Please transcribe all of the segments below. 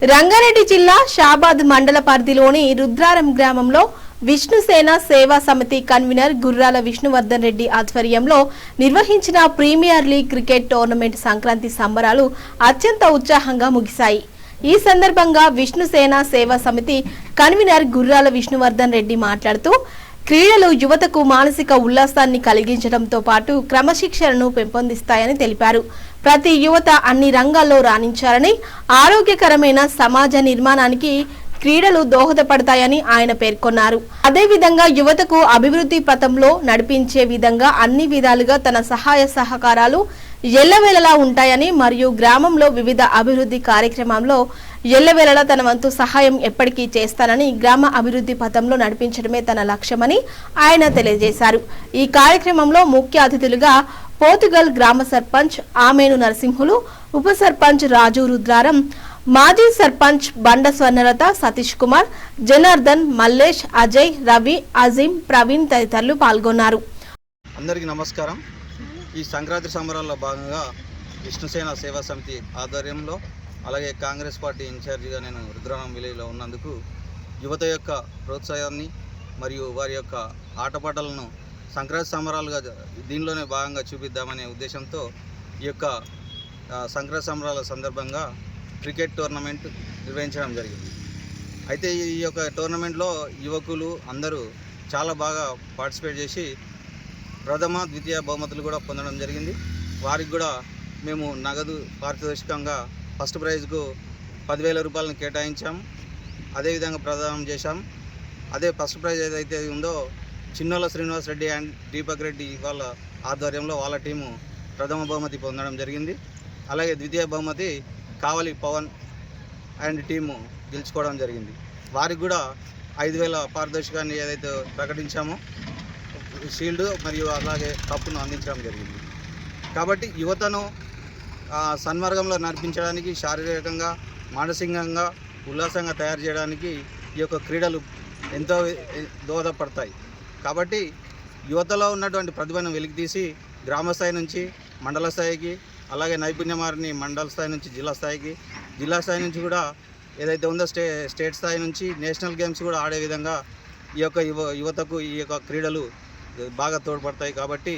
రంగారెడ్డి జిల్లా షాబాద్ మండల పరిధిలోని రుద్రారం గ్రామంలో విష్ణుసేన సేవా సమితి కన్వీనర్ గుర్రాల విష్ణువర్ధన్ రెడ్డి ఆధ్వర్యంలో నిర్వహించిన premier league cricket tournament Sankranti సంబరాలు అత్యంత ఉత్సాహంగా ముగిశాయి. ఈ సందర్భంగా విష్ణుసేన సేవా సమితి కన్వీనర్ గుర్రాల విష్ణువర్ధన్ రెడ్డి మాట్లాడుతూ క్రీడలు యువతకు మానసిక ఉల్లాసాన్ని కలిగించడంతో పాటు క్రమశిక్షణను పెంపొందిస్తాయని తెలిపారు. ప్రతి యువత అన్ని రంగాల్లో రాణించాలని, ఆరోగ్యకరమైన సమాజ నిర్మాణానికి క్రీడలు దోహదపడతాయని ఆయన పేర్కొన్నారు. అదేవిధంగా యువతకు అభివృద్ధి పథంలో నడిపించే విధంగా అన్ని విధాలుగా తన సహాయ సహకారాలు ఎల్లవేళలా ఉంటాయని మరియు గ్రామంలో వివిధ అభివృద్ధి కార్యక్రమంలో ఎల్లవేళలా తన వంతు సహాయం ఎప్పటికీ చేస్తానని, గ్రామ అభివృద్ధి పథంలో నడిపించడమే తన లక్ష్యమని ఆయన తెలియజేశారు. ఈ కార్యక్రమంలో ముఖ్య అతిథులుగా పోతుగల్ గ్రామ సర్పంచ్ ఆమెను నరసింహులు, ఉప సర్పంచ్ రాజు రుద్రారం, మాజీ సర్పంచ్ బండ స్వర్ణలత, సతీష్ కుమార్, జనార్దన్, మల్లేష్, అజయ్, రవి, అజీం, ప్రవీణ్ తదితరులు పాల్గొన్నారు. అందరికీ నమస్కారం. ఈ సంక్రాంతి సంబరాల్లో భాగంగా విష్ణుసేన సేవా సమితి ఆధ్వర్యంలో, అలాగే కాంగ్రెస్ పార్టీ ఇన్ఛార్జిగా నేను రుద్రారం విలేజ్లో ఉన్నందుకు యువత యొక్క ప్రోత్సాహాన్ని మరియు వారి యొక్క ఆటపాటలను సంక్రాంతి సంబరాలుగా దీనిలోనే భాగంగా చూపిద్దామనే ఉద్దేశంతో ఈ యొక్క సంక్రాంతి సంబరాల సందర్భంగా క్రికెట్ టోర్నమెంట్ నిర్వహించడం జరిగింది. అయితే ఈ యొక్క టోర్నమెంట్లో యువకులు అందరూ చాలా బాగా పార్టిసిపేట్ చేసి ప్రథమ ద్వితీయ బహుమతులు కూడా పొందడం జరిగింది. వారికి కూడా మేము నగదు పారితోషికంగా ఫస్ట్ ప్రైజ్కు 10,000 రూపాయలను కేటాయించాము. అదేవిధంగా ప్రదానం చేశాం. అదే ఫస్ట్ ప్రైజ్ ఏదైతే ఉందో చిన్నోళ్ళ శ్రీనివాస్ రెడ్డి అండ్ దీపక్ రెడ్డి వాళ్ళ ఆధ్వర్యంలో వాళ్ళ టీము ప్రథమ బహుమతి పొందడం జరిగింది. అలాగే ద్వితీయ బహుమతి కావలి పవన్ అండ్ టీము గెలుచుకోవడం జరిగింది. వారికి కూడా 5,000 పారితోషికాన్ని ఏదైతే ప్రకటించామో షీల్డ్ మరియు అలాగే కప్పును అందించడం జరిగింది. కాబట్టి యువతను సన్మార్గంలో నడిపించడానికి, శారీరకంగా మానసికంగా ఉల్లాసంగా తయారు చేయడానికి ఈ యొక్క క్రీడలు ఎంతో దోహదపడతాయి. కాబట్టి యువతలో ఉన్నటువంటి ప్రతిభను వెలికితీసి గ్రామ స్థాయి నుంచి మండల స్థాయికి, అలాగే నైపుణ్యమారిని మండల స్థాయి నుంచి జిల్లా స్థాయికి, జిల్లా స్థాయి నుంచి కూడా ఏదైతే ఉందో స్టేట్ స్థాయి నుంచి నేషనల్ గేమ్స్ కూడా ఆడే విధంగా ఈ యొక్క యువతకు ఈ యొక్క క్రీడలు బాగా తోడ్పడతాయి. కాబట్టి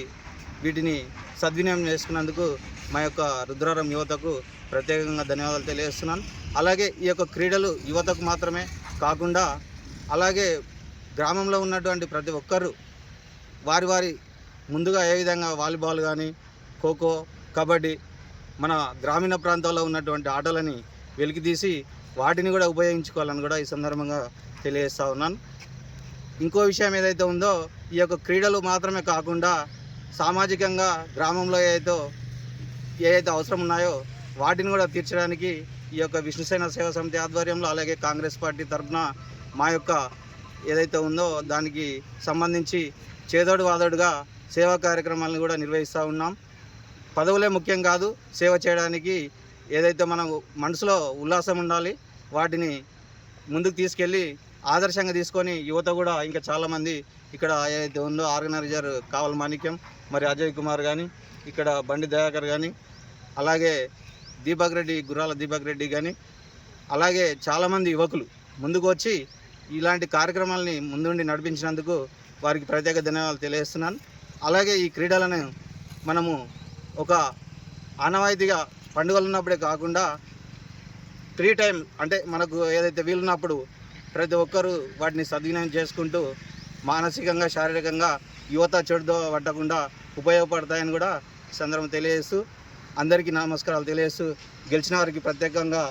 వీటిని సద్వినియోగం చేసుకున్నందుకు మా యొక్క రుద్రారం యువతకు ప్రత్యేకంగా ధన్యవాదాలు తెలియజేస్తున్నాను. అలాగే ఈ యొక్క క్రీడలు యువతకు మాత్రమే కాకుండా అలాగే గ్రామంలో ఉన్నటువంటి ప్రతి ఒక్కరూ వారి ముందుగా ఏ విధంగా వాలీబాల్ కానీ, ఖోఖో, కబడ్డీ మన గ్రామీణ ప్రాంతాల్లో ఉన్నటువంటి ఆటలని వెలికితీసి వాటిని కూడా ఉపయోగించుకోవాలని కూడా ఈ సందర్భంగా తెలియజేస్తూ ఉన్నాను. ఇంకో విషయం ఏదైతే ఉందో ఈ యొక్క క్రీడలు మాత్రమే కాకుండా సామాజికంగా గ్రామంలో ఏదైతే అవసరం ఉన్నాయో వాటిని కూడా తీర్చడానికి ఈ యొక్క విష్ణుసేన సేవా సమితి ఆధ్వర్యంలో, అలాగే కాంగ్రెస్ పార్టీ తరఫున మా యొక్క ఏదైతే ఉందో దానికి సంబంధించి చేదోడు వాదోడుగా సేవా కార్యక్రమాలను కూడా నిర్వహిస్తూ ఉన్నాం. పదవులే ముఖ్యం కాదు, సేవ చేయడానికి ఏదైతే మనం మనసులో ఉల్లాసం ఉండాలి, వాటిని ముందుకు తీసుకెళ్ళి ఆదర్శంగా తీసుకొని యువత కూడా ఇంకా చాలామంది ఇక్కడ ఏదైతే ఉందో ఆర్గనైజర్ కావల్ మాణిక్యం, మరి అజయ్ కుమార్ కానీ, ఇక్కడ బండి దయాకర్ కానీ, అలాగే దీపక్ రెడ్డి, గుర్రాల దీపక్ రెడ్డి కానీ, అలాగే చాలామంది యువకులు ముందుకు వచ్చి ఇలాంటి కార్యక్రమాలని ముందుండి నడిపించినందుకు వారికి ప్రత్యేక ధన్యవాదాలు తెలియజేస్తున్నాను. అలాగే ఈ క్రీడలను మనము ఒక ఆనవాయితీగా పండుగలు ఉన్నప్పుడే కాకుండా ఫ్రీ టైం అంటే మనకు ఏదైతే వీలున్నప్పుడు ప్రతి ఒక్కరూ వాటిని సద్వినియోగం చేసుకుంటూ మానసికంగా, శారీరకంగా యువత చెడుతో పట్టకుండా ఉపయోగపడతాయని కూడా సందర్భం తెలియజేస్తూ అందరికీ నమస్కారాలు తెలియజేస్తూ గెలిచిన వారికి ప్రత్యేకంగా